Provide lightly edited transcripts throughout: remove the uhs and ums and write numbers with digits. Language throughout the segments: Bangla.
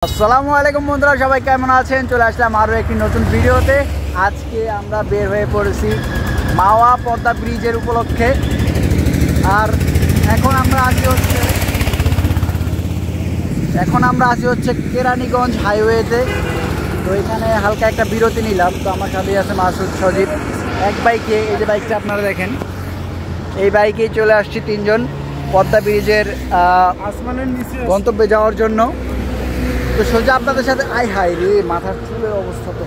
আসসালামু আলাইকুম বন্ধুরা, সবাই কেমন আছেন? চলে আসলাম আরও একটি নতুন ভিডিওতে। আজকে আমরা বের হয়ে পড়েছি মাওয়া পদ্মা ব্রিজের উপলক্ষে। আর এখন আমরা আছি হচ্ছে কেরানীগঞ্জ হাইওয়েতে। তো এখানে হালকা একটা বিরতি নিলাম। তো আমার সাথে আছে মাসুদ, সজীব। এক বাইকে, এই যে বাইকটা আপনারা দেখেন, এই বাইকেই চলে আসছি তিনজন পদ্মা ব্রিজের গন্তব্যে যাওয়ার জন্য। তো সোজা আপনাদের সাথে হাই রে, মাথার চুলের অবস্থা তো,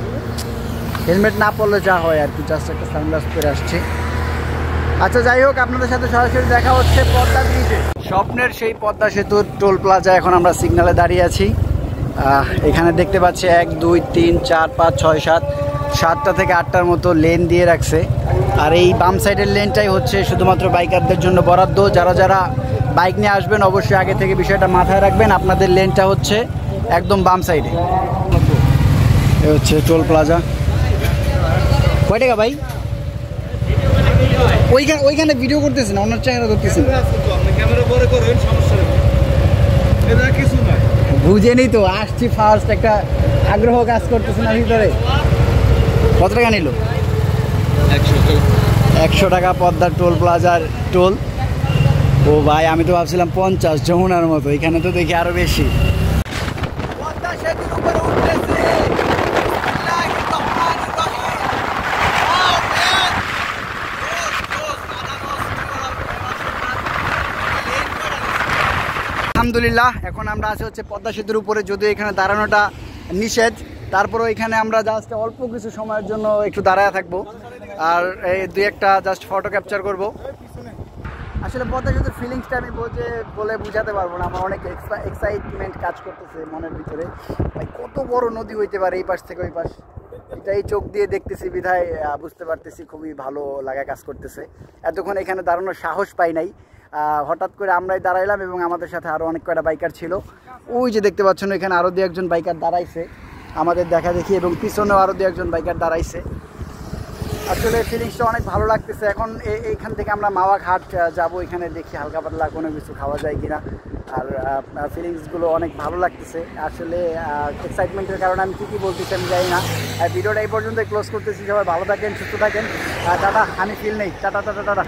হেলমেট না পরলে যা হয় আর কি, জাস্ট একটা সানগ্লাস পরে আসছে। আচ্ছা, যাই হোক, আপনাদের সাথে সরাসরি দেখা হচ্ছে পদ্মা ব্রিজে। স্বপ্নের সেই পদ্মা সেতুর টোল প্লাজা। এখন আমরা সিগন্যালে দাঁড়িয়ে আছি। এখানে দেখতে পাচ্ছি 1, 2, 3, 4, 5, 6, 7, 7টা থেকে 8টার মতো লেন দিয়ে রাখছে। আর এই বাম সাইডের লেনটাই হচ্ছে শুধুমাত্র বাইকারদের জন্য বরাদ্দ। যারা যারা বাইক নিয়ে আসবেন অবশ্যই আগে থেকে বিষয়টা মাথায় রাখবেন। আপনাদের লেনটা হচ্ছে একদম বাম সাইডে। এ হচ্ছে টোল প্লাজা। কয় টাকা ভাই? ওইখানে ভিডিও করতেছে না, ওনার চেহারা ধরতেছে। বুঝেনি তো, আসছি ফার্স্ট, একটা আগ্রহ কাজ করতেছে না ভিতরে। কত টাকা নিল? 100 টাকা পদ্মার টোল প্লাজার টোল। ও ভাই, আমি তো ভাবছিলাম 50, যমুনার মতো। এখানে তো দেখি আরো বেশি। আলহামদুলিল্লাহ, এখন আমরা আছি হচ্ছে পদ্মা সেতুর উপরে। যদিও এখানে দাঁড়ানোটা নিষেধ, তারপরেও এখানে আমরা জাস্ট অল্প কিছু সময়ের জন্য একটু দাঁড়ায় থাকবো। আর এই 2-1টা জাস্ট ফটো ক্যাপচার করব। আসলে পদ্মা সেতুর ফিলিংসটা আমি বলে বুঝাতে পারবো না। আমার অনেক এক্সাইটমেন্ট কাজ করতেছে মনের ভিতরে। ভাই, কত বড় নদী হইতে পারে এই পাশ থেকে ওই পাশ, এটাই চোখ দিয়ে দেখতেছি বিধায় বুঝতে পারতেছি। খুবই ভালো লাগা কাজ করতেছে। এতক্ষণ এখানে দাঁড়ানোর সাহস পাই নাই। হঠাৎ করে আমরাই দাঁড়াইলাম এবং আমাদের সাথে আরও অনেক কয়টা বাইকার ছিল। ওই যে দেখতে পাচ্ছেন, এখানে আরও 2-1জন বাইকার দাঁড়াইছে আমাদের দেখা দেখি, এবং পিছনেও আরও 2-1জন বাইকার দাঁড়াইছে। আসলে ফিলিংসটা অনেক ভালো লাগতেছে। এখন এইখান থেকে আমরা মাওয়া ঘাট যাবো। এখানে দেখি হালকা পাতলা কোনো কিছু খাওয়া যায় কিনা। আর ফিলিংসগুলো অনেক ভালো লাগতেছে। আসলে এক্সাইটমেন্টের কারণে আমি কী বলতেছি আমি জানি না। ভিডিওটা এই পর্যন্ত ক্লোজ করতেছি। সবাই ভালো থাকেন, সুস্থ থাকেন। টাটা। আমি ফিল নেই। Tata tata tata.